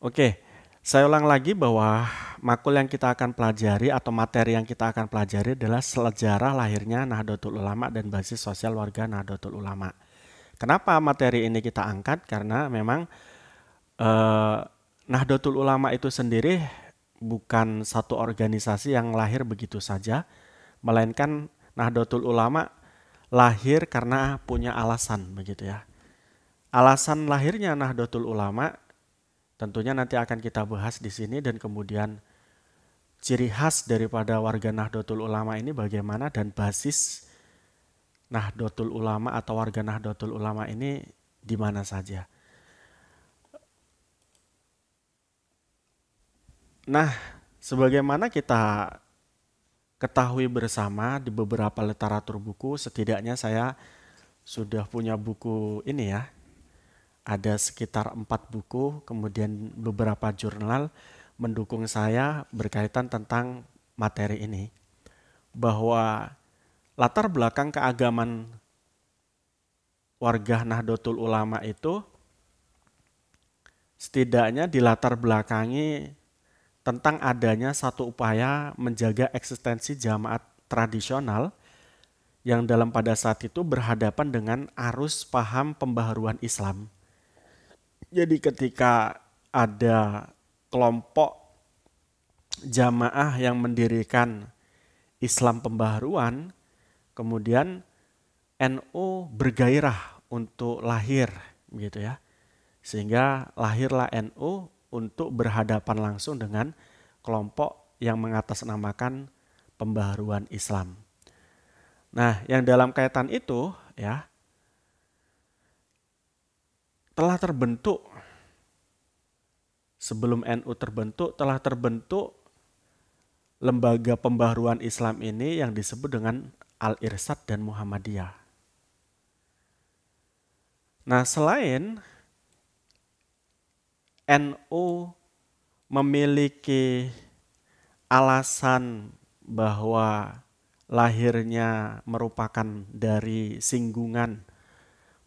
Oke, saya ulang lagi bahwa makul yang kita akan pelajari atau materi yang kita akan pelajari adalah sejarah lahirnya Nahdlatul Ulama dan basis sosial warga Nahdlatul Ulama. Kenapa materi ini kita angkat? Karena memang eh, Nahdlatul Ulama itu sendiri bukan satu organisasi yang lahir begitu saja, melainkan Nahdlatul Ulama lahir karena punya alasan begitu ya. Alasan lahirnya Nahdlatul Ulama tentunya nanti akan kita bahas di sini dan kemudian ciri khas daripada warga Nahdlatul Ulama ini bagaimana dan basis Nahdlatul Ulama atau warga Nahdlatul Ulama ini di mana saja. Nah, sebagaimana kita ketahui bersama di beberapa literatur buku, setidaknya saya sudah punya buku ini ya, ada sekitar 4 buku, kemudian beberapa jurnal mendukung saya berkaitan tentang materi ini. Bahwa latar belakang keagamaan warga Nahdlatul Ulama itu setidaknya dilatar belakangi tentang adanya satu upaya menjaga eksistensi jamaat tradisional yang dalam pada saat itu berhadapan dengan arus paham pembaharuan Islam. Jadi ketika ada kelompok jamaah yang mendirikan Islam pembaharuan, kemudian NU bergairah untuk lahir, gitu ya. Sehingga lahirlah NU untuk berhadapan langsung dengan kelompok yang mengatasnamakan pembaharuan Islam. Nah, yang dalam kaitan itu ya telah terbentuk sebelum NU terbentuk telah terbentuk lembaga pembaharuan Islam ini yang disebut dengan Al-Irsyad dan Muhammadiyah. Nah, selain NU memiliki alasan bahwa lahirnya merupakan dari singgungan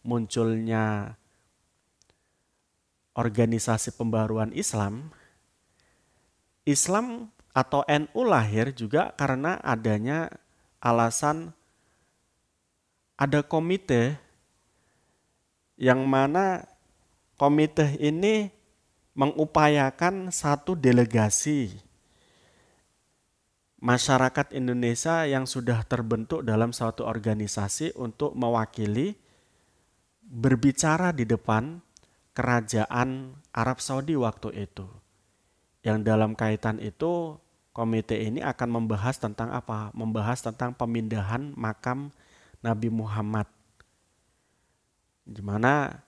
munculnya organisasi pembaruan Islam, Islam atau NU lahir juga karena adanya alasan ada komite yang mana komite ini mengupayakan satu delegasi masyarakat Indonesia yang sudah terbentuk dalam suatu organisasi untuk mewakili berbicara di depan kerajaan Arab Saudi waktu itu. Yang dalam kaitan itu komite ini akan membahas tentang apa? Membahas tentang pemindahan makam Nabi Muhammad. Di mana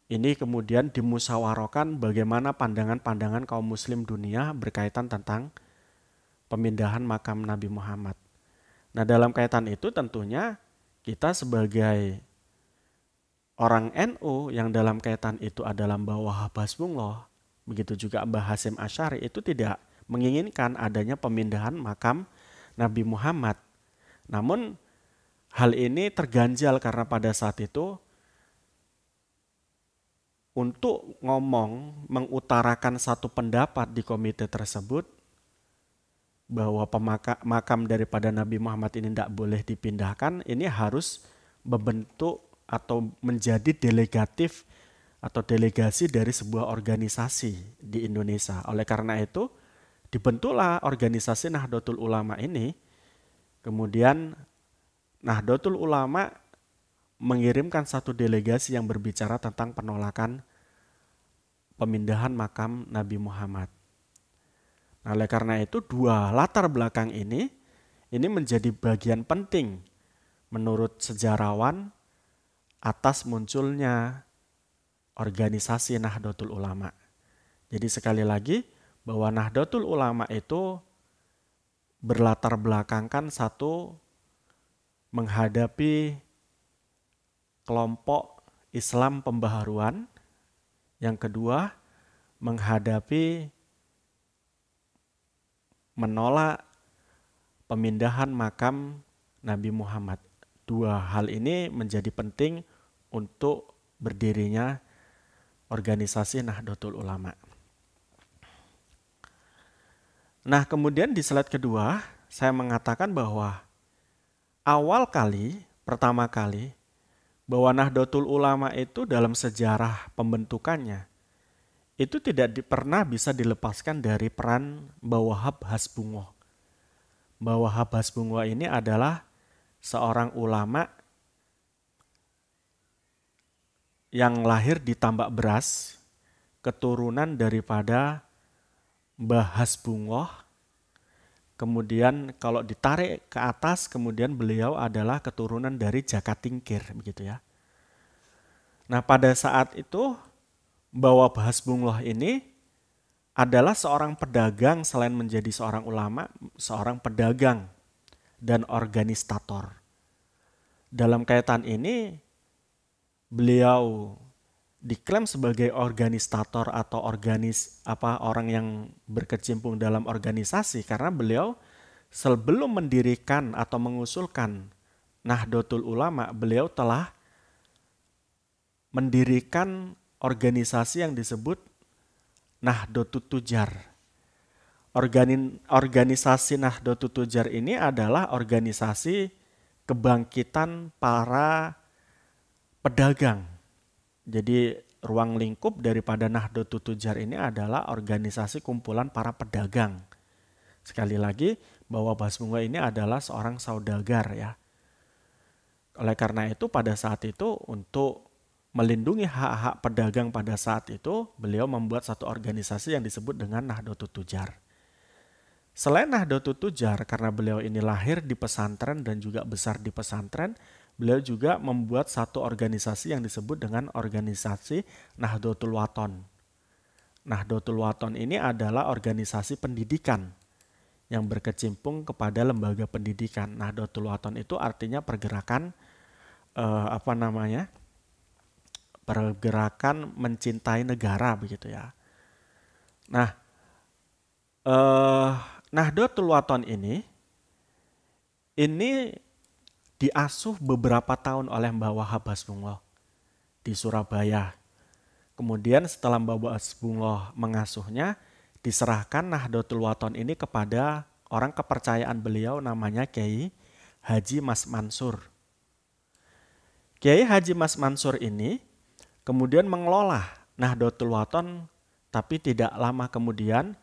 ini kemudian dimusyawarahkan bagaimana pandangan-pandangan kaum muslim dunia berkaitan tentang pemindahan makam Nabi Muhammad. Nah, dalam kaitan itu tentunya kita sebagai orang NU yang dalam kaitan itu adalah Mbah Wahab Hasbullah, begitu juga Mbah Hasyim Asy'ari itu tidak menginginkan adanya pemindahan makam Nabi Muhammad. Namun hal ini terganjal karena pada saat itu untuk ngomong mengutarakan satu pendapat di komite tersebut bahwa makam daripada Nabi Muhammad ini tidak boleh dipindahkan, ini harus membentuk atau menjadi delegatif atau delegasi dari sebuah organisasi di Indonesia. Oleh karena itu, dibentuklah organisasi Nahdlatul Ulama ini. Kemudian Nahdlatul Ulama mengirimkan satu delegasi yang berbicara tentang penolakan pemindahan makam Nabi Muhammad. Nah, oleh karena itu dua latar belakang ini menjadi bagian penting menurut sejarawan atas munculnya organisasi Nahdlatul Ulama. Jadi sekali lagi bahwa Nahdlatul Ulama itu berlatar belakangkan satu menghadapi kelompok Islam pembaharuan, yang kedua menghadapi menolak pemindahan makam Nabi Muhammad. Dua hal ini menjadi penting untuk berdirinya organisasi Nahdlatul Ulama. Nah, kemudian di slide kedua, saya mengatakan bahwa pertama kali, bahwa Nahdlatul Ulama itu dalam sejarah pembentukannya, itu tidak pernah bisa dilepaskan dari peran Mbah Wahab Hasbungloh. Mbah Wahab Hasbungloh ini adalah seorang ulama yang lahir di Tambak Beras, keturunan daripada Mbah Hasbungloh. Kemudian kalau ditarik ke atas, kemudian beliau adalah keturunan dari Jaka Tingkir, begitu ya. Nah, pada saat itu Mbah Wahab Hasbungloh ini adalah seorang pedagang, selain menjadi seorang ulama, seorang pedagang dan organisator. Dalam kaitan ini, beliau diklaim sebagai organisator atau orang yang berkecimpung dalam organisasi karena beliau sebelum mendirikan atau mengusulkan Nahdlatul Ulama, beliau telah mendirikan organisasi yang disebut Nahdlatul Tujar. Organisasi Nahdlatul Tujar ini adalah organisasi kebangkitan para pedagang. Jadi ruang lingkup daripada Nahdlatul Tujar ini adalah organisasi kumpulan para pedagang. Sekali lagi, bahwa Mbah Hasbungloh ini adalah seorang saudagar ya. Oleh karena itu pada saat itu untuk melindungi hak-hak pedagang pada saat itu, beliau membuat satu organisasi yang disebut dengan Nahdlatul Tujar. Selain Nahdlatul Tujar, karena beliau ini lahir di pesantren dan juga besar di pesantren, beliau juga membuat satu organisasi yang disebut dengan organisasi Nahdlatul Wathon. Nahdlatul Wathon ini adalah organisasi pendidikan yang berkecimpung kepada lembaga pendidikan. Nahdlatul Wathon itu artinya pergerakan pergerakan mencintai negara, begitu ya. Nah, Nahdlatul Wathon ini diasuh beberapa tahun oleh Mbah Wahab Hasbungloh di Surabaya. Kemudian setelah Mbah Wahab Hasbungloh mengasuhnya, diserahkan Nahdlatul Wathon ini kepada orang kepercayaan beliau namanya Kiai Haji Mas Mansur. Kiai Haji Mas Mansur ini kemudian mengelola Nahdlatul Wathon, tapi tidak lama kemudian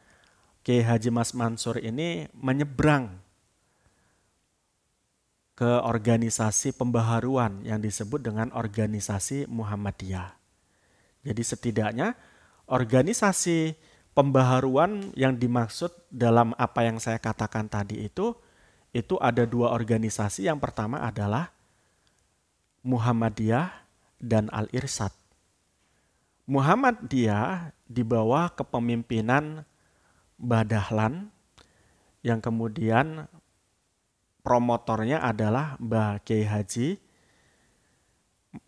Kiai Haji Mas Mansur ini menyeberang ke organisasi pembaharuan yang disebut dengan organisasi Muhammadiyah. Jadi setidaknya organisasi pembaharuan yang dimaksud dalam apa yang saya katakan tadi itu ada dua organisasi. Yang pertama adalah Muhammadiyah dan Al-Irsyad. Muhammadiyah di bawah kepemimpinan Mbah Dahlan, yang kemudian promotornya adalah Mbah Kiai Haji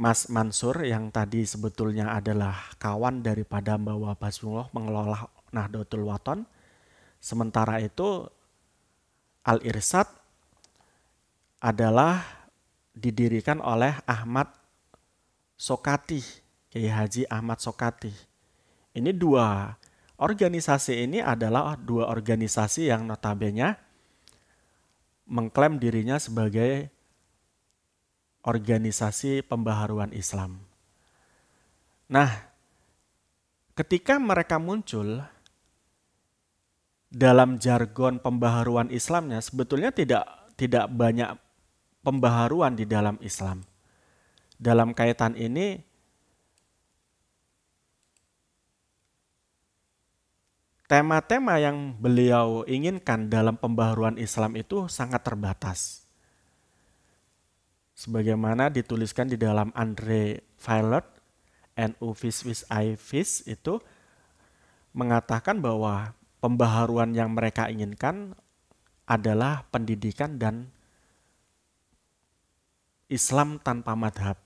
Mas Mansur yang tadi sebetulnya adalah kawan daripada Mbah Wahab Hasbungloh mengelola Nahdlatul Wathon. Sementara itu Al-Irsyad adalah didirikan oleh Ahmad Sokati, Kiai Haji Ahmad Sokati. Ini dua organisasi ini adalah dua organisasi yang notabene mengklaim dirinya sebagai organisasi pembaharuan Islam. Nah, ketika mereka muncul dalam jargon pembaharuan Islamnya, sebetulnya tidak banyak pembaharuan di dalam Islam. Dalam kaitan ini, tema-tema yang beliau inginkan dalam pembaharuan Islam itu sangat terbatas. Sebagaimana dituliskan di dalam Andre Violet, NU Vis I Vis itu mengatakan bahwa pembaharuan yang mereka inginkan adalah pendidikan dan Islam tanpa madhab.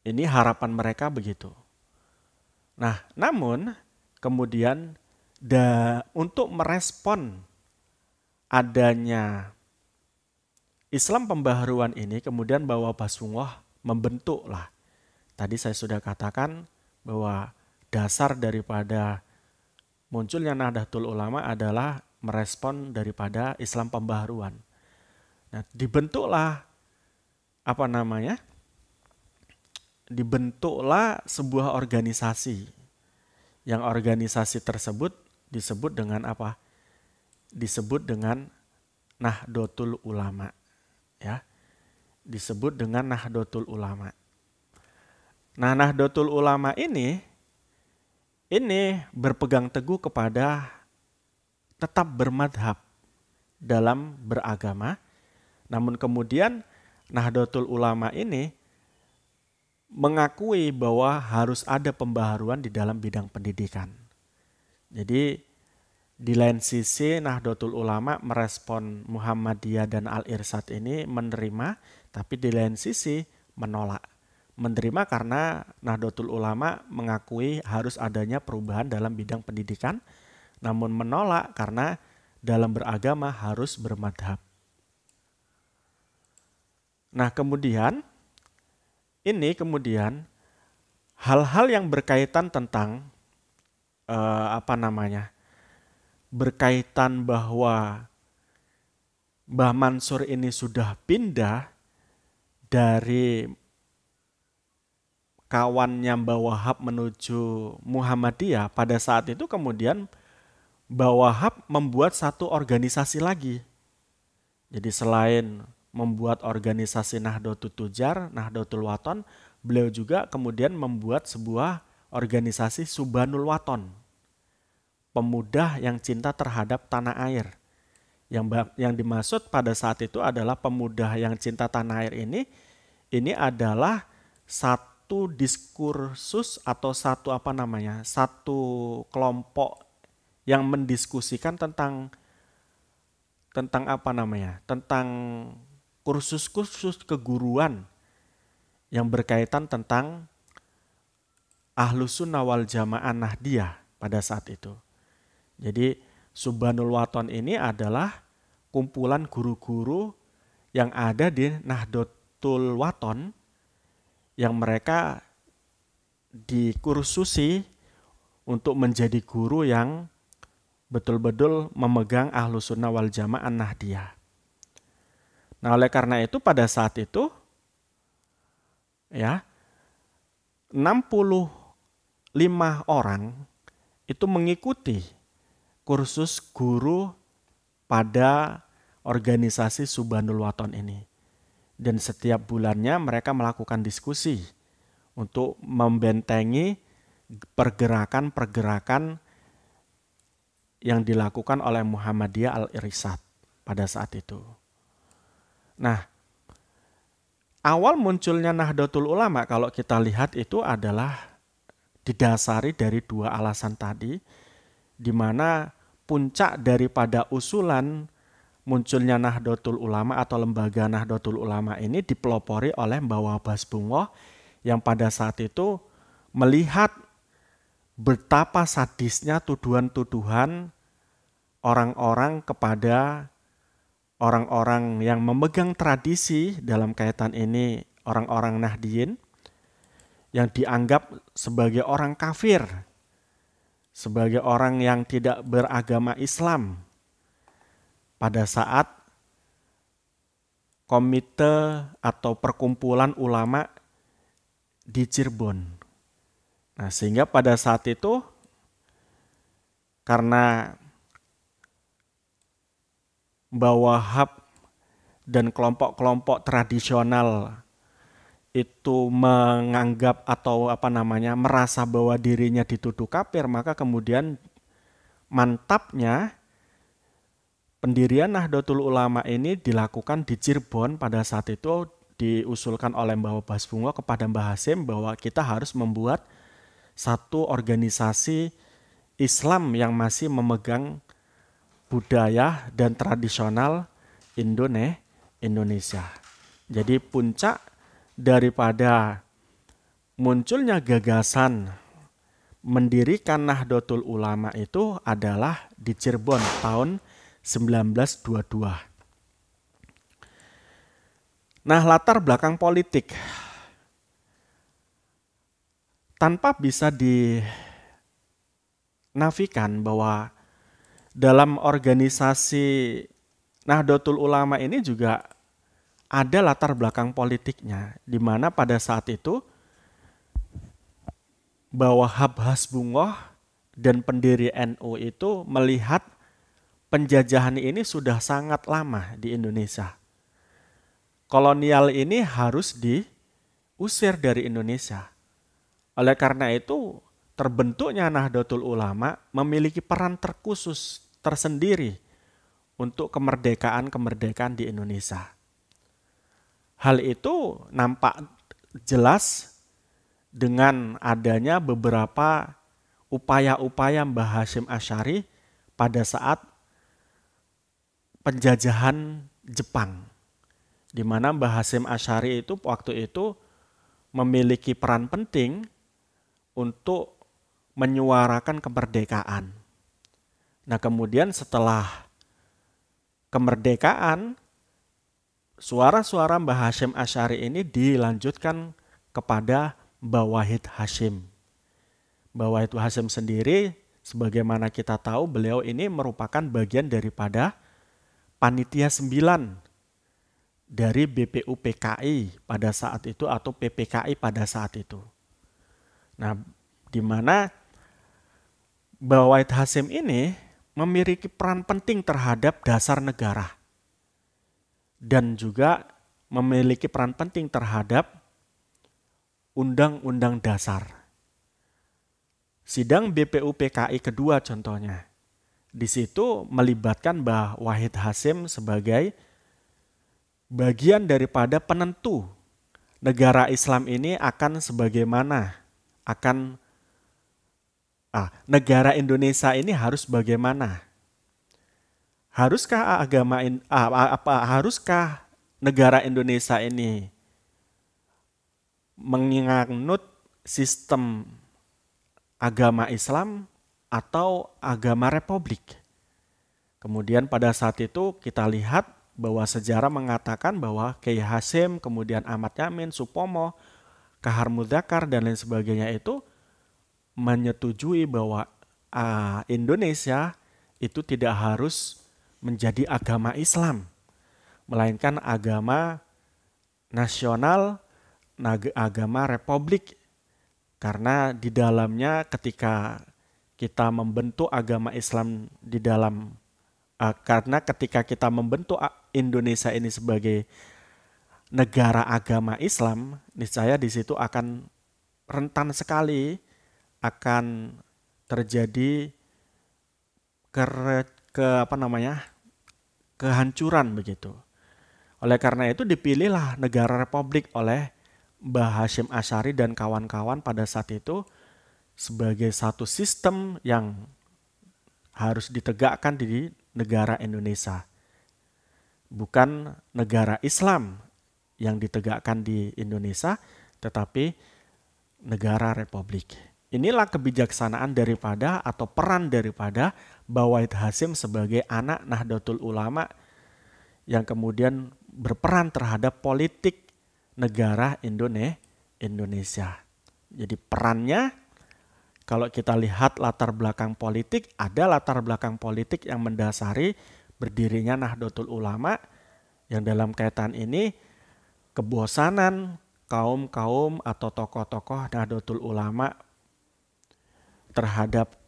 Ini harapan mereka begitu. Nah, namun kemudian untuk merespon adanya Islam pembaharuan ini, kemudian Mbah Wahab Hasbungloh membentuklah. Tadi saya sudah katakan bahwa dasar daripada munculnya Nahdlatul Ulama adalah merespon daripada Islam pembaharuan. Nah, dibentuklah sebuah organisasi. Yang organisasi tersebut disebut dengan apa? Disebut dengan Nahdlatul Ulama, ya. Disebut dengan Nahdlatul Ulama. Nah, Nahdlatul Ulama ini berpegang teguh kepada tetap bermadhab dalam beragama. Namun kemudian Nahdlatul Ulama ini mengakui bahwa harus ada pembaharuan di dalam bidang pendidikan. Jadi di lain sisi Nahdlatul Ulama merespon Muhammadiyah dan Al-Irsyad ini menerima, tapi di lain sisi menolak. Menerima karena Nahdlatul Ulama mengakui harus adanya perubahan dalam bidang pendidikan, namun menolak karena dalam beragama harus bermadhab. Nah, kemudian hal-hal yang berkaitan tentang berkaitan bahwa Mbah Mansur ini sudah pindah dari kawannya Mbah Wahab menuju Muhammadiyah. Pada saat itu kemudian Mbah Wahab membuat satu organisasi lagi. Jadi selain membuat organisasi Nahdlatul Tujar, Nahdlatul Wathon, beliau juga kemudian membuat sebuah organisasi Subhanul Wathon, pemuda yang cinta terhadap tanah air. Yang dimaksud pada saat itu adalah pemuda yang cinta tanah air ini adalah satu diskursus atau satu kelompok yang mendiskusikan tentang kursus-kursus keguruan yang berkaitan tentang Ahlus Sunnah wal Jamaah Nahdiyah pada saat itu. Jadi Subhanul Wathon ini adalah kumpulan guru-guru yang ada di Nahdlatul Wathon yang mereka dikursusi untuk menjadi guru yang betul-betul memegang Ahlus Sunnah wal Jamaah Nahdiyah. Nah, oleh karena itu pada saat itu 65 orang itu mengikuti kursus guru pada organisasi Subhanul Wathon ini. Dan setiap bulannya mereka melakukan diskusi untuk membentengi pergerakan-pergerakan yang dilakukan oleh Muhammadiyah Al-Irsyad pada saat itu. Nah, awal munculnya Nahdlatul Ulama kalau kita lihat itu adalah didasari dari dua alasan tadi, di mana puncak daripada usulan munculnya Nahdlatul Ulama atau lembaga Nahdlatul Ulama ini dipelopori oleh Mbah Wahab Hasbullah yang pada saat itu melihat betapa sadisnya tuduhan-tuduhan orang-orang kepada orang-orang yang memegang tradisi dalam kaitan ini, orang-orang Nahdiyin yang dianggap sebagai orang kafir, sebagai orang yang tidak beragama Islam pada saat komite atau perkumpulan ulama di Cirebon. Nah, sehingga pada saat itu karena Mbah Wahab dan kelompok-kelompok tradisional itu menganggap atau merasa bahwa dirinya dituduh kafir, maka kemudian mantapnya pendirian Nahdlatul Ulama ini dilakukan di Cirebon. Pada saat itu diusulkan oleh Mbah Wahab Hasbullah kepada Mbah Hasim bahwa kita harus membuat satu organisasi Islam yang masih memegang budaya dan tradisional Indonesia. Jadi puncak daripada munculnya gagasan mendirikan Nahdlatul Ulama itu adalah di Cirebon tahun 1922. Nah, latar belakang politik tanpa bisa nafikan bahwa dalam organisasi Nahdlatul Ulama ini juga ada latar belakang politiknya, di mana pada saat itu bahwa Habsburg dan pendiri NU itu melihat penjajahan ini sudah sangat lama di Indonesia. Kolonial ini harus diusir dari Indonesia. Oleh karena itu, terbentuknya Nahdlatul Ulama memiliki peran terkhusus tersendiri untuk kemerdekaan di Indonesia. Hal itu nampak jelas dengan adanya beberapa upaya-upaya Mbah Hasyim Asy'ari pada saat penjajahan Jepang, di mana Mbah Hasyim Asy'ari itu waktu itu memiliki peran penting untuk menyuarakan kemerdekaan. Nah, kemudian setelah kemerdekaan, suara-suara Mbah Hasyim Asy'ari ini dilanjutkan kepada Mbah Wahid Hasyim. Mbah Wahid Hasyim sendiri, sebagaimana kita tahu, beliau ini merupakan bagian daripada Panitia 9 dari BPUPKI pada saat itu atau PPKI pada saat itu. Nah, di mana Mbah Wahid Hasyim ini memiliki peran penting terhadap dasar negara dan juga memiliki peran penting terhadap Undang-Undang Dasar. Sidang BPUPKI kedua contohnya. Di situ melibatkan Mbah Wahid Hasyim sebagai bagian daripada penentu negara Islam ini akan sebagaimana, negara Indonesia ini harus bagaimana. Haruskah negara Indonesia ini menganut sistem agama Islam atau agama Republik? Kemudian pada saat itu kita lihat bahwa sejarah mengatakan bahwa Kiai Hasyim, kemudian Ahmad Yamin, Supomo, Kahar Muzakar dan lain sebagainya itu menyetujui bahwa Indonesia itu tidak harus menjadi agama Islam, melainkan agama nasional, agama Republik. Karena di dalamnya ketika kita membentuk agama Islam di dalam karena ketika kita membentuk Indonesia ini sebagai negara agama Islam, niscaya di situ akan rentan sekali akan terjadi kehancuran begitu. Oleh karena itu dipilihlah negara Republik oleh Mbah Hasyim Asy'ari dan kawan-kawan pada saat itu sebagai satu sistem yang harus ditegakkan di negara Indonesia. Bukan negara Islam yang ditegakkan di Indonesia, tetapi negara Republik. Inilah kebijaksanaan daripada atau peran daripada Mbah Wahid Hasyim sebagai anak Nahdlatul Ulama yang kemudian berperan terhadap politik negara Indonesia. Jadi perannya, kalau kita lihat latar belakang politik, ada latar belakang politik yang mendasari berdirinya Nahdlatul Ulama, yang dalam kaitan ini kebosanan kaum-kaum atau tokoh-tokoh Nahdlatul Ulama terhadap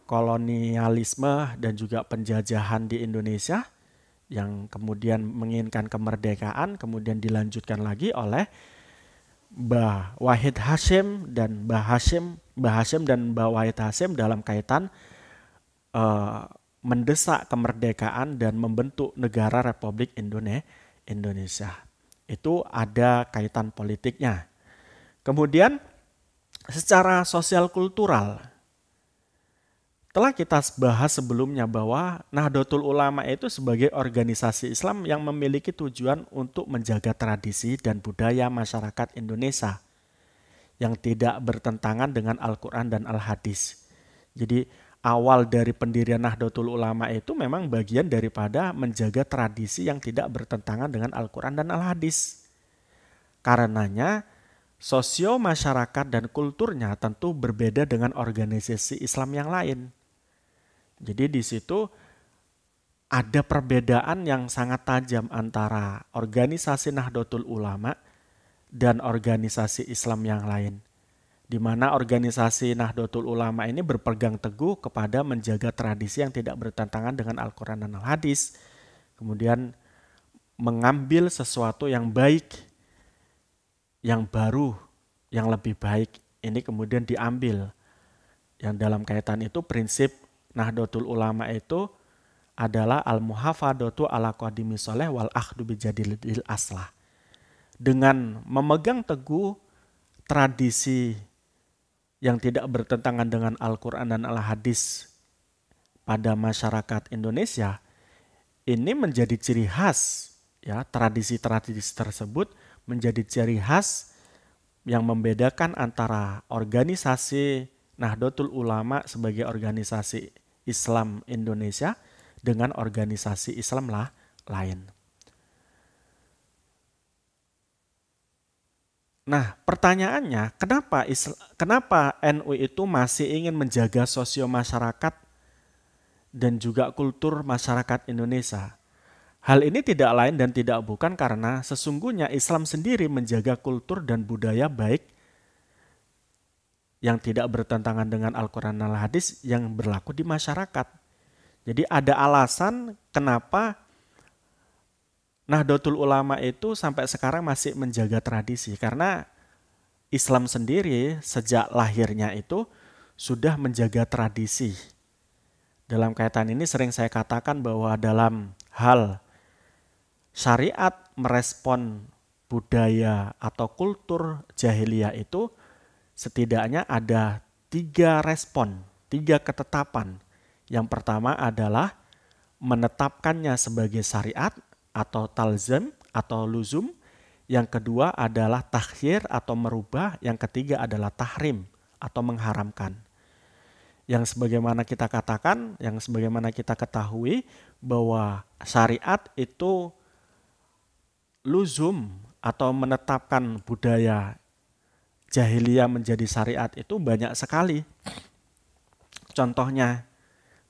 kolonialisme dan juga penjajahan di Indonesia yang kemudian menginginkan kemerdekaan, kemudian dilanjutkan lagi oleh Mbah Wahid Hasyim dan Mbah Hasyim dan Mbah Wahid Hasyim dalam kaitan mendesak kemerdekaan dan membentuk negara Republik Indonesia. Itu ada kaitan politiknya. Kemudian secara sosial kultural, telah kita bahas sebelumnya bahwa Nahdlatul Ulama itu sebagai organisasi Islam yang memiliki tujuan untuk menjaga tradisi dan budaya masyarakat Indonesia yang tidak bertentangan dengan Al-Quran dan Al-Hadis. Jadi awal dari pendirian Nahdlatul Ulama itu memang bagian daripada menjaga tradisi yang tidak bertentangan dengan Al-Quran dan Al-Hadis. Karenanya sosio masyarakat dan kulturnya tentu berbeda dengan organisasi Islam yang lain. Jadi di situ ada perbedaan yang sangat tajam antara organisasi Nahdlatul Ulama dan organisasi Islam yang lain. Di mana organisasi Nahdlatul Ulama ini berpegang teguh kepada menjaga tradisi yang tidak bertentangan dengan Al-Quran dan Al-Hadis. Kemudian mengambil sesuatu yang baik, yang baru, yang lebih baik. Ini kemudian diambil. Yang dalam kaitan itu prinsip Nahdlatul Ulama itu adalah al-muhafadatu ala qadimi sholeh wal akhdu bijadilil aslah. Dengan memegang teguh tradisi yang tidak bertentangan dengan Al-Quran dan Al-Hadis pada masyarakat Indonesia, ini menjadi ciri khas, ya, tradisi-tradisi tersebut menjadi ciri khas yang membedakan antara organisasi Nahdlatul Ulama sebagai organisasi Islam Indonesia dengan organisasi Islam lain. Nah, pertanyaannya, kenapa NU itu masih ingin menjaga sosio masyarakat dan juga kultur masyarakat Indonesia? Hal ini tidak lain dan tidak bukan karena sesungguhnya Islam sendiri menjaga kultur dan budaya baik yang tidak bertentangan dengan Al-Quran dan Al-Hadis yang berlaku di masyarakat. Jadi ada alasan kenapa Nahdlatul Ulama itu sampai sekarang masih menjaga tradisi, karena Islam sendiri sejak lahirnya itu sudah menjaga tradisi. Dalam kaitan ini sering saya katakan bahwa dalam hal syariat merespon budaya atau kultur jahiliyah itu setidaknya ada 3 respon, 3 ketetapan. Yang pertama adalah menetapkannya sebagai syariat atau talzam atau luzum. Yang kedua adalah takhyir atau merubah. Yang ketiga adalah tahrim atau mengharamkan. Yang sebagaimana kita katakan, yang sebagaimana kita ketahui bahwa syariat itu luzum atau menetapkan budaya jahiliyah menjadi syariat itu banyak sekali. Contohnya,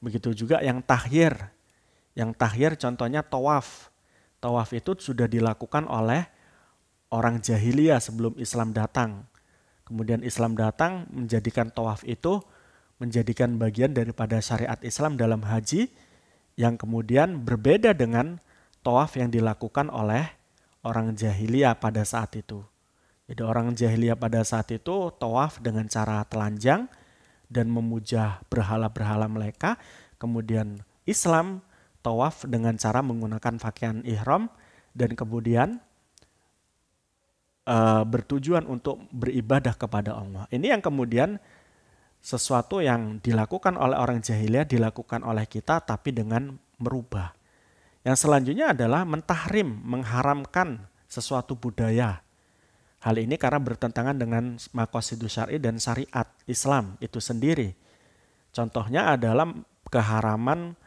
begitu juga yang tahyir. Yang tahyir contohnya tawaf. Tawaf itu sudah dilakukan oleh orang jahiliyah sebelum Islam datang. Kemudian Islam datang menjadikan tawaf itu menjadikan bagian daripada syariat Islam dalam haji yang kemudian berbeda dengan tawaf yang dilakukan oleh orang jahiliyah pada saat itu. Jadi orang jahiliyah pada saat itu tawaf dengan cara telanjang dan memuja berhala-berhala mereka. Kemudian Islam tawaf dengan cara menggunakan pakaian ihram dan kemudian bertujuan untuk beribadah kepada Allah. Ini yang kemudian sesuatu yang dilakukan oleh orang jahiliyah dilakukan oleh kita tapi dengan merubah. Yang selanjutnya adalah mentahrim, mengharamkan sesuatu budaya. Hal ini karena bertentangan dengan maqasidus syar'i dan syariat Islam itu sendiri. Contohnya adalah keharaman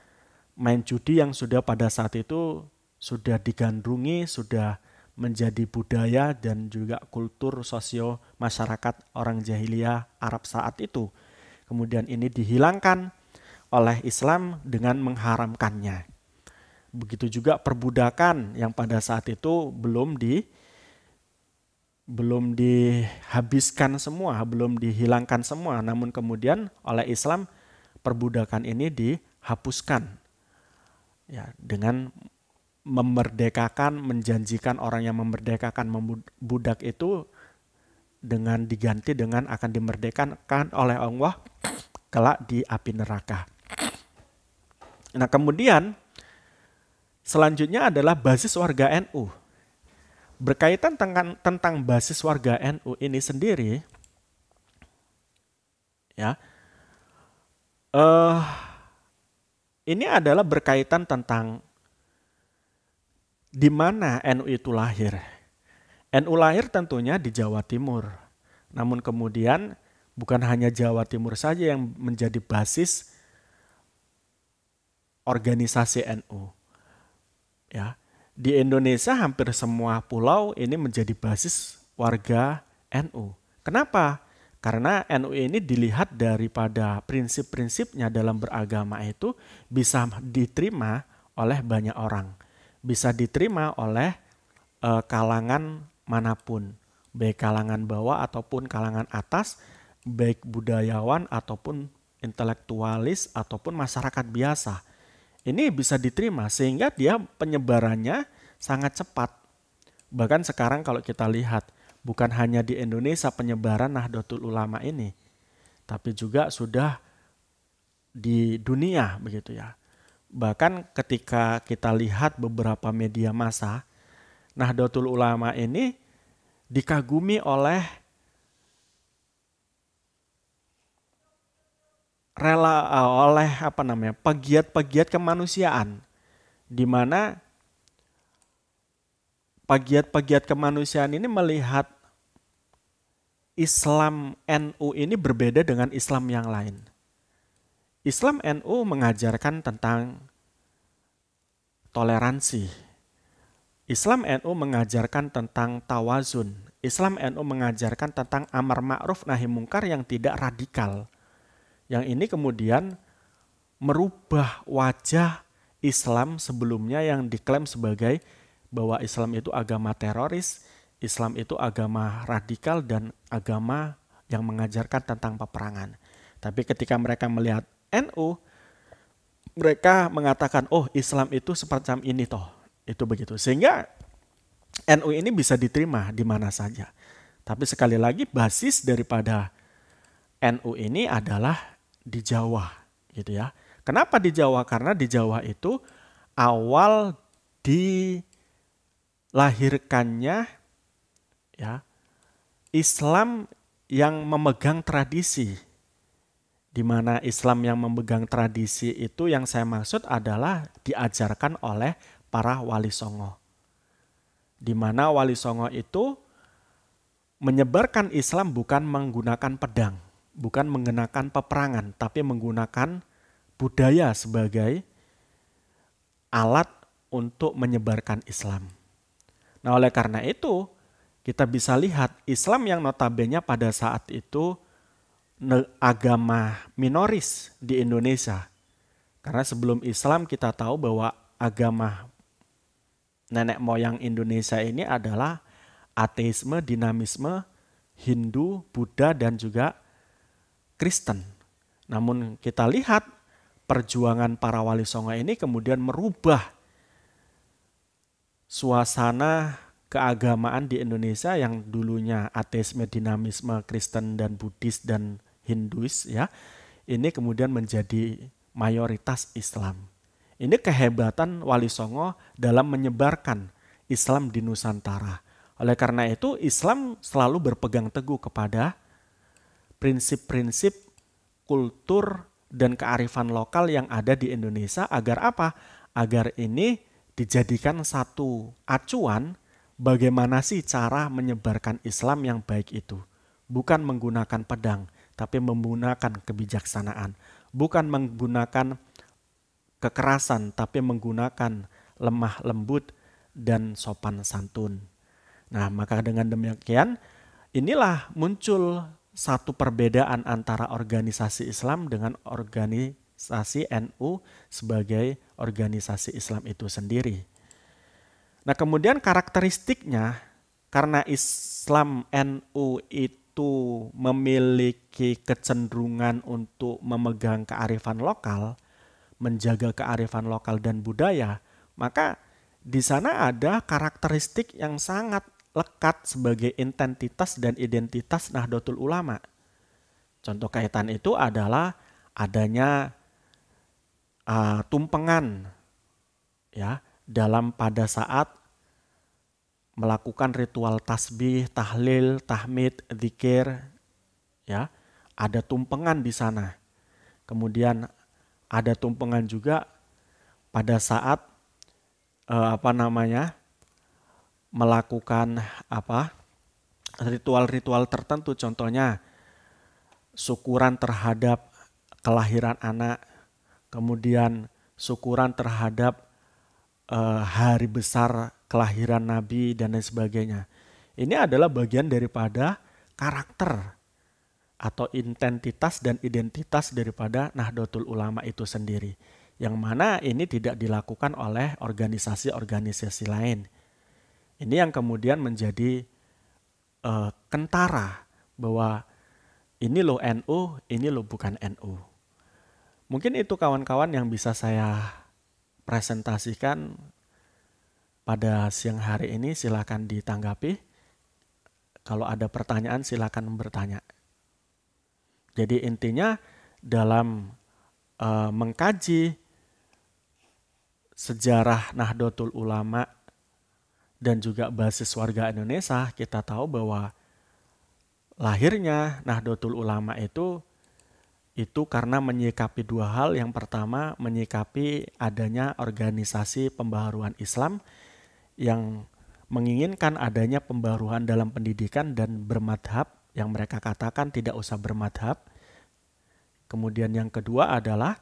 main judi yang sudah pada saat itu sudah digandrungi, sudah menjadi budaya dan juga kultur sosio masyarakat orang jahiliyah Arab saat itu. Kemudian ini dihilangkan oleh Islam dengan mengharamkannya. Begitu juga perbudakan yang pada saat itu belum dihabiskan semua, belum dihilangkan semua, namun kemudian oleh Islam perbudakan ini dihapuskan. Ya, dengan memerdekakan, menjanjikan orang yang memerdekakan budak itu dengan diganti dengan akan dimerdekakan oleh Allah kelak di api neraka. Nah, kemudian selanjutnya adalah basis warga NU. Berkaitan tentang basis warga NU ini sendiri, ya, ini adalah berkaitan tentang di mana NU itu lahir. NU lahir tentunya di Jawa Timur. Namun kemudian bukan hanya Jawa Timur saja yang menjadi basis organisasi NU. Ya, di Indonesia hampir semua pulau ini menjadi basis warga NU. Kenapa? Karena NU ini dilihat daripada prinsip-prinsipnya dalam beragama itu bisa diterima oleh banyak orang. Bisa diterima oleh kalangan manapun. Baik kalangan bawah ataupun kalangan atas, baik budayawan ataupun intelektualis ataupun masyarakat biasa. Ini bisa diterima sehingga dia penyebarannya sangat cepat. Bahkan sekarang kalau kita lihat, bukan hanya di Indonesia penyebaran Nahdlatul Ulama ini, tapi juga sudah di dunia begitu ya. Bahkan ketika kita lihat beberapa media massa, Nahdlatul Ulama ini dikagumi oleh pegiat-pegiat kemanusiaan, di mana pegiat-pegiat kemanusiaan ini melihat Islam NU ini berbeda dengan Islam yang lain. Islam NU mengajarkan tentang toleransi. Islam NU mengajarkan tentang tawazun. Islam NU mengajarkan tentang amar ma'ruf nahi mungkar yang tidak radikal. Yang ini kemudian merubah wajah Islam sebelumnya yang diklaim sebagai bahwa Islam itu agama teroris, Islam itu agama radikal dan agama yang mengajarkan tentang peperangan. Tapi ketika mereka melihat NU, mereka mengatakan, oh Islam itu semacam ini toh. Itu begitu. Sehingga NU ini bisa diterima di mana saja. Tapi sekali lagi basis daripada NU ini adalah di Jawa gitu ya. Kenapa di Jawa? Karena di Jawa itu awal dilahirkannya ya Islam yang memegang tradisi. Di mana Islam yang memegang tradisi itu yang saya maksud adalah diajarkan oleh para wali songo. Di mana wali songo itu menyebarkan Islam bukan menggunakan pedang, bukan menggunakan peperangan, tapi menggunakan budaya sebagai alat untuk menyebarkan Islam. Nah, oleh karena itu, kita bisa lihat Islam yang notabene pada saat itu agama minoris di Indonesia. Karena sebelum Islam kita tahu bahwa agama nenek moyang Indonesia ini adalah ateisme, dinamisme, Hindu, Buddha, dan juga Kristen. Namun kita lihat perjuangan para wali songo ini kemudian merubah suasana keagamaan di Indonesia yang dulunya ateisme, dinamisme, Kristen, dan Buddhis, dan Hinduis ya. Ini kemudian menjadi mayoritas Islam. Ini kehebatan Wali Songo dalam menyebarkan Islam di Nusantara. Oleh karena itu Islam selalu berpegang teguh kepada prinsip-prinsip kultur dan kearifan lokal yang ada di Indonesia agar apa? Agar ini dijadikan satu acuan bagaimana sih cara menyebarkan Islam yang baik itu. Bukan menggunakan pedang, tapi menggunakan kebijaksanaan. Bukan menggunakan kekerasan, tapi menggunakan lemah lembut dan sopan santun. Nah, maka dengan demikian, inilah muncul satu perbedaan antara organisasi Islam dengan organisasi NU sebagai organisasi Islam itu sendiri. Nah, kemudian karakteristiknya, karena Islam NU itu memiliki kecenderungan untuk memegang kearifan lokal, menjaga kearifan lokal dan budaya, maka di sana ada karakteristik yang sangat lekat sebagai identitas dan identitas Nahdlatul Ulama. Contoh kaitan itu adalah adanya tumpengan ya dalam pada saat melakukan ritual tasbih, tahlil, tahmid, zikir, ya, ada tumpengan di sana. Kemudian ada tumpengan juga pada saat melakukan ritual-ritual tertentu, contohnya syukuran terhadap kelahiran anak, kemudian syukuran terhadap hari besar kelahiran Nabi dan lain sebagainya. Ini adalah bagian daripada karakter atau identitas dan identitas daripada Nahdlatul Ulama itu sendiri. Yang mana ini tidak dilakukan oleh organisasi-organisasi lain. Ini yang kemudian menjadi kentara bahwa ini loh NU, ini loh bukan NU. Mungkin itu kawan-kawan yang bisa saya presentasikan pada siang hari ini. Silakan ditanggapi. Kalau ada pertanyaan silakan bertanya. Jadi intinya dalam mengkaji sejarah Nahdlatul Ulama dan juga basis warga Indonesia, kita tahu bahwa lahirnya Nahdlatul Ulama itu karena menyikapi dua hal. Yang pertama, menyikapi adanya organisasi pembaharuan Islam yang menginginkan adanya pembaharuan dalam pendidikan dan bermadhab, yang mereka katakan tidak usah bermadhab. Kemudian yang kedua adalah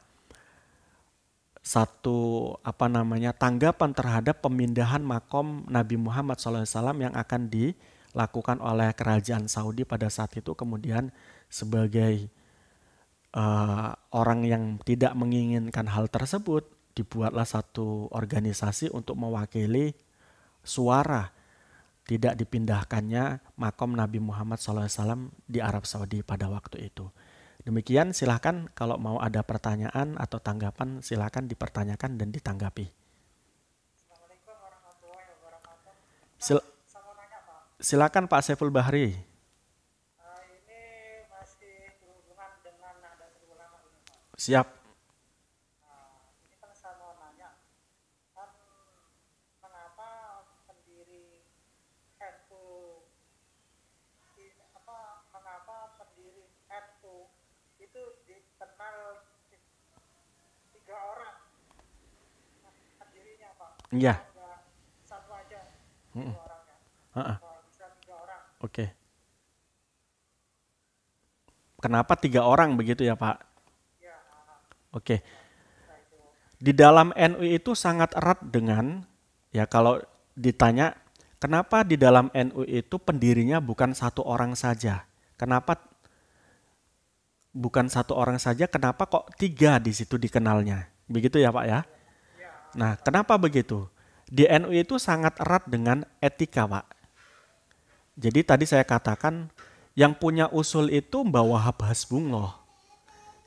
tanggapan terhadap pemindahan makom Nabi Muhammad SAW yang akan dilakukan oleh kerajaan Saudi pada saat itu. Kemudian sebagai orang yang tidak menginginkan hal tersebut, dibuatlah satu organisasi untuk mewakili suara tidak dipindahkannya makom Nabi Muhammad SAW di Arab Saudi pada waktu itu. Demikian, silakan kalau mau ada pertanyaan atau tanggapan, silakan dipertanyakan dan ditanggapi. Assalamualaikum warahmatullahi wabarakatuh. Saya mau nanya, Pak. Silakan Pak Saiful Bahri. Ini masih berhubungan dengan Nahdlatul Ulama ini, Pak. Siap. Ini kan saya mau nanya, kan mengapa pendiri NU itu dikenal 3 orang pendirinya, Pak? Iya. Enggak satu aja 3 orangnya. Kalau bisa 3 orang. Oke. Kenapa 3 orang begitu ya Pak? Ya, Oke. nah itu. Di dalam NU itu sangat erat dengan, ya kalau ditanya, kenapa di dalam NU itu pendirinya bukan 1 orang saja? Kenapa bukan 1 orang saja? Kenapa kok 3 di situ dikenalnya? Begitu ya Pak ya? Nah, kenapa begitu? Di NU itu sangat erat dengan etika, Pak. Jadi tadi saya katakan yang punya usul itu Mbah Wahab Hasbullah.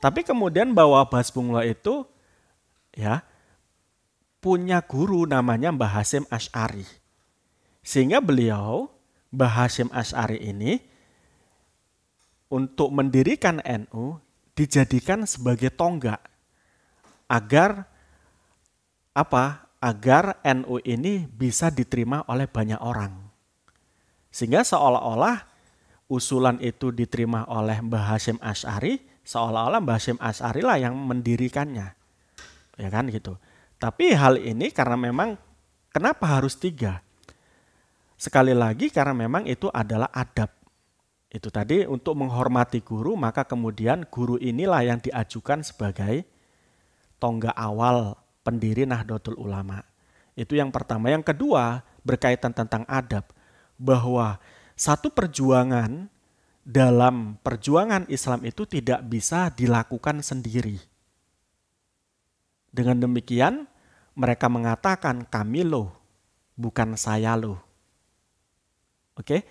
Tapi kemudian Mbah Wahab Hasbullah itu ya punya guru namanya Mbah Hasyim Asy'ari. Sehingga beliau, Mbah Hasyim Asy'ari ini untuk mendirikan NU dijadikan sebagai tonggak agar agar NU ini bisa diterima oleh banyak orang. Sehingga seolah-olah usulan itu diterima oleh Mbah Hasyim Asy'ari, seolah-olah Mbah Hasyim Asy'ari lah yang mendirikannya. Ya kan gitu. Tapi hal ini karena memang kenapa harus 3? Sekali lagi karena memang itu adalah adab. Itu tadi untuk menghormati guru, maka kemudian guru inilah yang diajukan sebagai tonggak awal pendiri Nahdlatul Ulama. Itu yang pertama. Yang kedua berkaitan tentang adab. Bahwa satu perjuangan dalam perjuangan Islam itu tidak bisa dilakukan sendiri. Dengan demikian mereka mengatakan kami loh, bukan saya loh. Oke?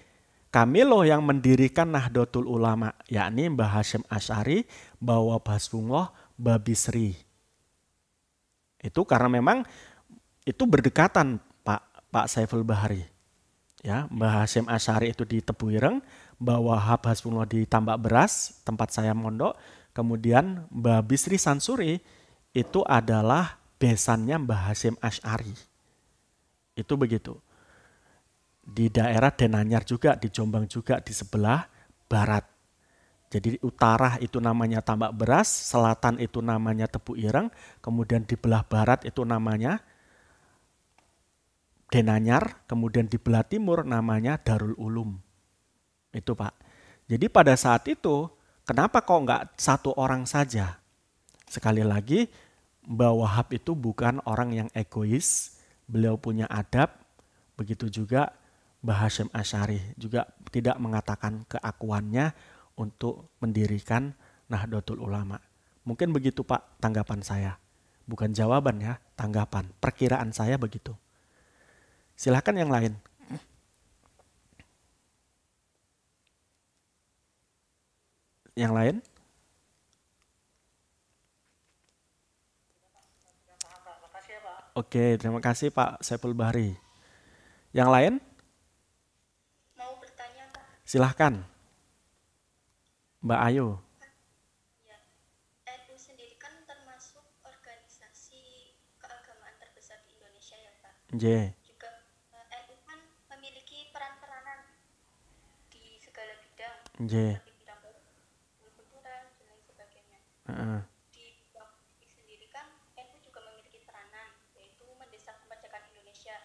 Kami loh yang mendirikan Nahdlatul Ulama, yakni Mbah Hasyim Asy'ari, Mbah Wahab Hasbullah, Mbah Bisri. Itu karena memang itu berdekatan Pak Saiful Bahri. Ya, Mbah Hasyim Asy'ari itu di Tebu Ireng, Mbah Wahab Hasbullah di Tambak Beras, tempat saya mondok. Kemudian Mbah Bisri Sansuri itu adalah besannya Mbah Hasyim Asy'ari. Itu begitu. Di daerah Denanyar juga, di Jombang juga, di sebelah barat. Jadi utara itu namanya Tambak Beras, selatan itu namanya Tebu Ireng, kemudian di belah barat itu namanya Denanyar, kemudian di belah timur namanya Darul Ulum. Itu Pak. Jadi pada saat itu, kenapa kok nggak 1 orang saja? Sekali lagi, Mbah Wahab itu bukan orang yang egois, beliau punya adab, begitu juga Mbah Hasyim Asy'ari juga tidak mengatakan keakuannya untuk mendirikan Nahdlatul Ulama. Mungkin begitu Pak tanggapan saya. Bukan jawaban ya, tanggapan. Perkiraan saya begitu. Silahkan yang lain. Yang lain? Sudah paham Pak. Makasih ya Pak. Oke, terima kasih Pak Saiful Bahri. Yang lain? Mau bertanya, Pak? Silahkan. Mbak Ayu. Ya, NU sendiri kan termasuk organisasi keagamaan terbesar di Indonesia ya, Pak. J. Juga NU kan memiliki peran-peranan di segala bidang, J. seperti bidang kultural dan lain sebagainya. Heeh. Di bidang politik sendiri kan NU juga memiliki peranan, yaitu mendesak kemerdekaan Indonesia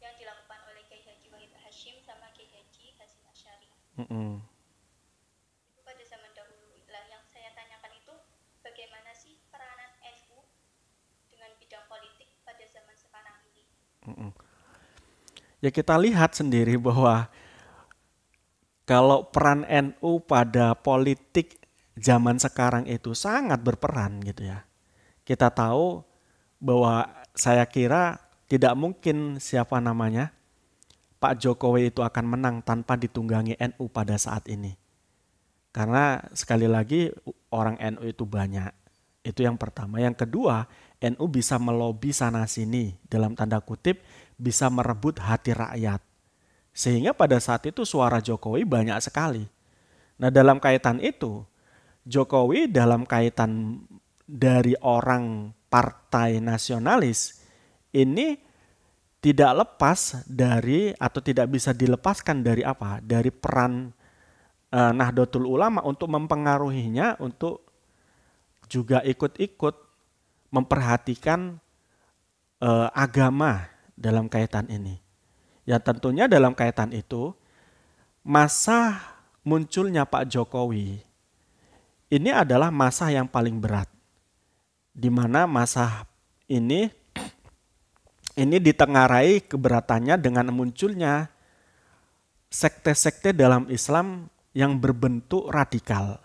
yang dilakukan oleh Kiai Haji Wahid Hasyim sama Kiai Haji Hasyim Asy'ari. Mm-mm. Itu pada zaman dahulu. Lah yang saya tanyakan itu bagaimana sih peranan NU dengan bidang politik pada zaman sekarang ini? Mm-mm. Ya kita lihat sendiri bahwa kalau peran NU pada politik zaman sekarang itu sangat berperan gitu ya. Kita tahu bahwa saya kira tidak mungkin siapa namanya Pak Jokowi itu akan menang tanpa ditunggangi NU pada saat ini. Karena sekali lagi orang NU itu banyak. Itu yang pertama. Yang kedua, NU bisa melobi sana sini dalam tanda kutip bisa merebut hati rakyat. Sehingga pada saat itu suara Jokowi banyak sekali. Nah dalam kaitan itu, Jokowi dalam kaitan dari orang partai nasionalis ini tidak lepas dari atau tidak bisa dilepaskan dari apa? Dari peran Nahdlatul Ulama untuk mempengaruhinya untuk juga ikut-ikut memperhatikan agama dalam kaitan ini. Ya tentunya dalam kaitan itu masa munculnya Pak Jokowi ini adalah masa yang paling berat. Di mana masa ini ditengarai keberatannya dengan munculnya sekte-sekte dalam Islam yang berbentuk radikal.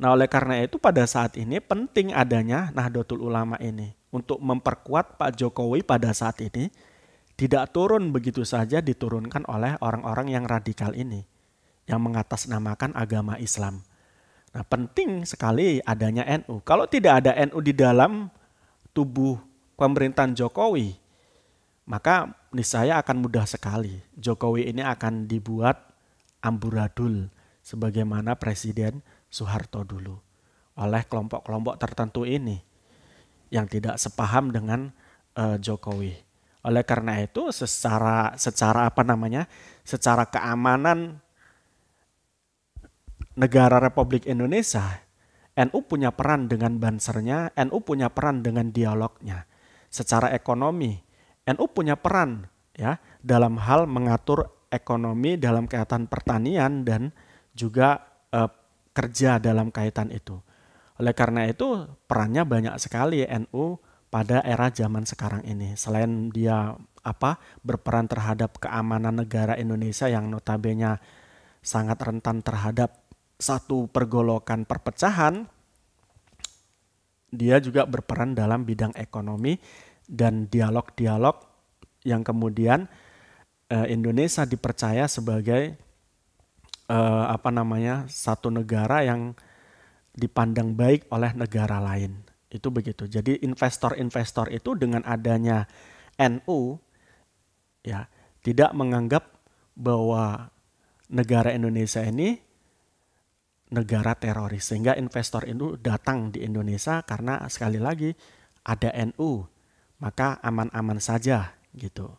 Nah, oleh karena itu pada saat ini penting adanya Nahdlatul Ulama ini untuk memperkuat Pak Jokowi pada saat ini tidak turun begitu saja diturunkan oleh orang-orang yang radikal ini yang mengatasnamakan agama Islam. Nah, penting sekali adanya NU. Kalau tidak ada NU di dalam tubuh pemerintahan Jokowi, maka niscaya akan mudah sekali. Jokowi ini akan dibuat amburadul sebagaimana Presiden Soeharto dulu oleh kelompok-kelompok tertentu ini yang tidak sepaham dengan Jokowi. Oleh karena itu secara secara keamanan negara Republik Indonesia, NU punya peran dengan bansernya, NU punya peran dengan dialognya. Secara ekonomi, NU punya peran ya dalam hal mengatur ekonomi dalam kaitan pertanian dan juga kerja dalam kaitan itu. Oleh karena itu perannya banyak sekali NU pada era zaman sekarang ini. Selain dia berperan terhadap keamanan negara Indonesia yang notabene sangat rentan terhadap satu pergolakan perpecahan, dia juga berperan dalam bidang ekonomi dan dialog-dialog yang kemudian Indonesia dipercaya sebagai satu negara yang dipandang baik oleh negara lain. Itu begitu. Jadi investor-investor itu dengan adanya NU ya tidak menganggap bahwa negara Indonesia ini negara teroris, sehingga investor itu datang di Indonesia karena sekali lagi ada NU, maka aman-aman saja gitu.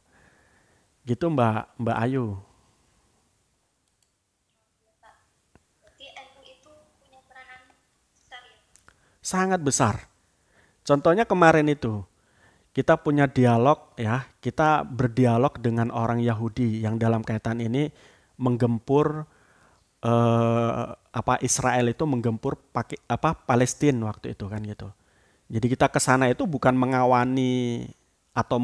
Gitu Mbak Ayu. Berarti NU itu punya peranan besar ya? Sangat besar. Contohnya kemarin itu kita punya dialog ya, kita berdialog dengan orang Yahudi yang dalam kaitan ini menggempur Israel itu menggempur Palestina waktu itu kan gitu. Jadi kita ke sana itu bukan mengawani atau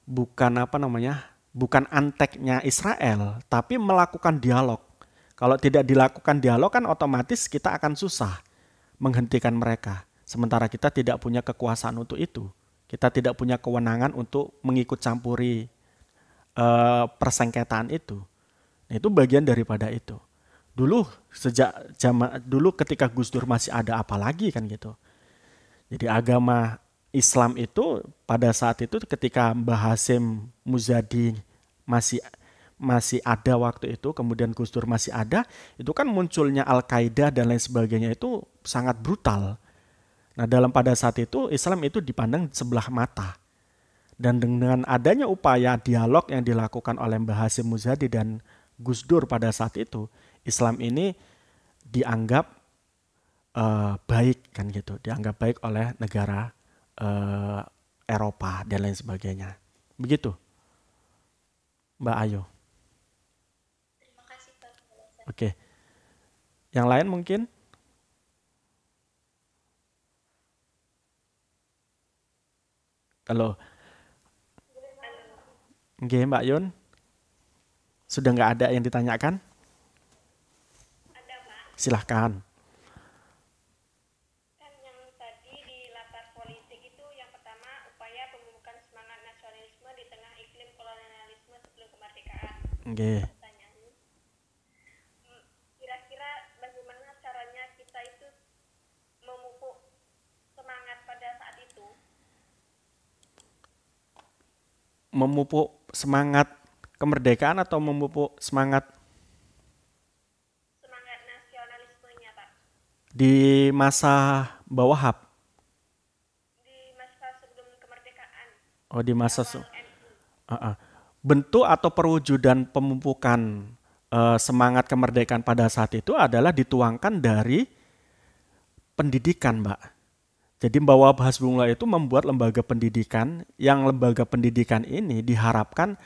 bukan bukan anteknya Israel, tapi melakukan dialog. Kalau tidak dilakukan dialog kan otomatis kita akan susah menghentikan mereka. Sementara kita tidak punya kekuasaan untuk itu. Kita tidak punya kewenangan untuk mengikut campuri persengketaan itu. Nah, itu bagian daripada itu. Dulu dulu ketika Gus Dur masih ada apalagi kan gitu. Jadi agama Islam itu pada saat itu ketika Mbah Hasyim Muzadi masih masih ada waktu itu, kemudian Gus Dur masih ada, itu kan munculnya Al-Qaeda dan lain sebagainya itu sangat brutal. Nah, pada saat itu Islam itu dipandang sebelah mata. Dan dengan adanya upaya dialog yang dilakukan oleh Mbah Hasyim Muzadi dan Gus Dur pada saat itu, Islam ini dianggap baik kan gitu, dianggap baik oleh negara Eropa dan lain sebagainya. Begitu, Mbak Ayu. Terima kasih Pak penjelasan. Oke, yang lain mungkin? Halo, oke Mbak Yun, sudah nggak ada yang ditanyakan? Ada Pak, Silahkan. kan yang tadi di latar politik itu yang pertama upaya pembentukan semangat nasionalisme di tengah iklim kolonialisme sebelum kemerdekaan. Oke. Pertanyaannya, kira-kira bagaimana caranya kita itu memupuk semangat pada saat itu? Memupuk semangat kemerdekaan atau memupuk semangat Nasionalismenya Pak, di masa Wahab? di masa sebelum kemerdekaan Oh, di masa awal NU. bentuk atau perwujudan pemupukan semangat kemerdekaan pada saat itu adalah dituangkan dari pendidikan, Mbak. Jadi Mbak Wahab Hasbullah itu membuat lembaga pendidikan yang lembaga pendidikan ini diharapkan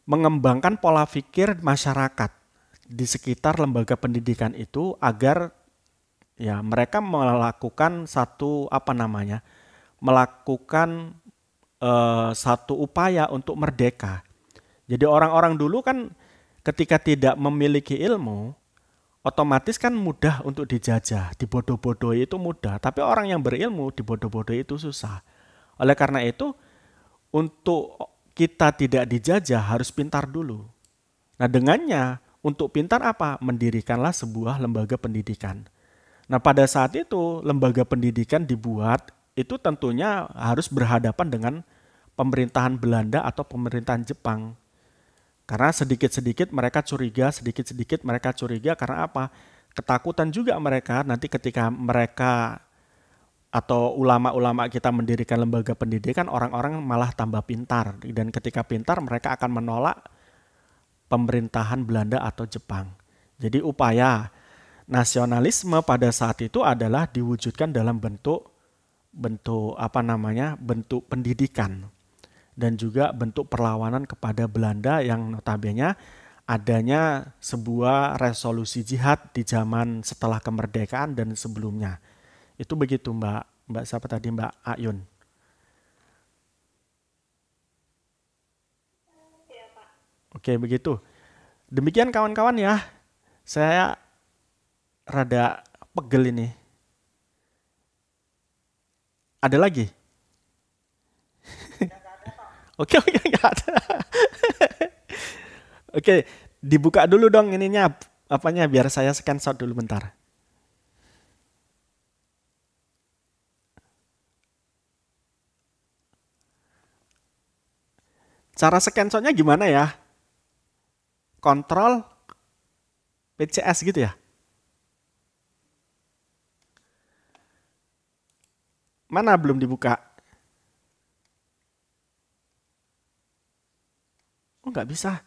mengembangkan pola pikir masyarakat di sekitar lembaga pendidikan itu agar ya mereka melakukan melakukan satu upaya untuk merdeka. Jadi orang-orang dulu kan ketika tidak memiliki ilmu, otomatis kan mudah untuk dijajah, dibodoh-bodohi itu mudah. Tapi orang yang berilmu dibodoh-bodohi itu susah. Oleh karena itu, untuk kita tidak dijajah harus pintar dulu. Nah, dengannya untuk pintar apa? Mendirikanlah sebuah lembaga pendidikan. Nah, pada saat itu lembaga pendidikan dibuat itu tentunya harus berhadapan dengan pemerintahan Belanda atau pemerintahan Jepang. Karena sedikit-sedikit mereka curiga karena apa? Ketakutan juga mereka nanti ketika mereka atau ulama-ulama kita mendirikan lembaga pendidikan, orang-orang malah tambah pintar. Dan ketika pintar mereka akan menolak pemerintahan Belanda atau Jepang. Jadi upaya nasionalisme pada saat itu adalah diwujudkan dalam bentuk pendidikan dan juga bentuk perlawanan kepada Belanda yang notabene adanya sebuah resolusi jihad di zaman setelah kemerdekaan dan sebelumnya. Itu begitu Mbak siapa tadi Mbak Ayun. Ya Pak, Oke, begitu. Demikian kawan-kawan ya. Saya rada pegel ini. Ada lagi? Oke, nggak ada. Oke, dibuka dulu dong ininya, biar saya screenshot dulu bentar. Cara screenshotnya gimana ya? Kontrol PCS gitu ya? Mana belum dibuka? Oh, nggak bisa.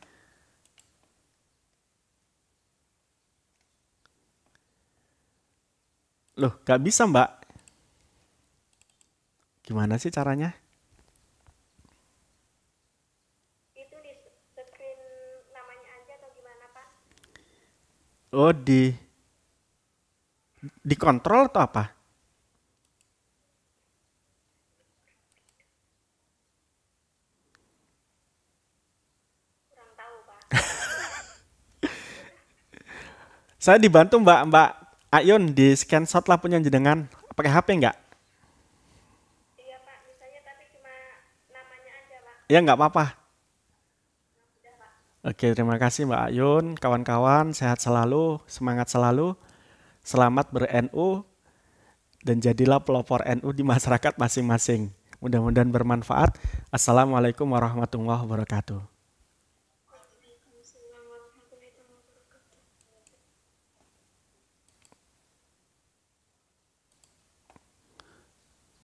Loh, nggak bisa Mbak. Gimana sih caranya? itu di screen namanya aja atau gimana Pak? Oh, dikontrol atau apa? Saya dibantu Mbak Ayun di screenshot lah punya jenengan. Pakai HP nggak? Iya Pak, misalnya tapi cuma namanya aja Pak. Ya nggak apa-apa. Udah Pak. Oke, terima kasih Mbak Ayun. Kawan-kawan, sehat selalu, semangat selalu. Selamat ber-NU dan jadilah pelopor NU di masyarakat masing-masing. Mudah-mudahan bermanfaat. Assalamualaikum warahmatullahi wabarakatuh. Waalaikumsalam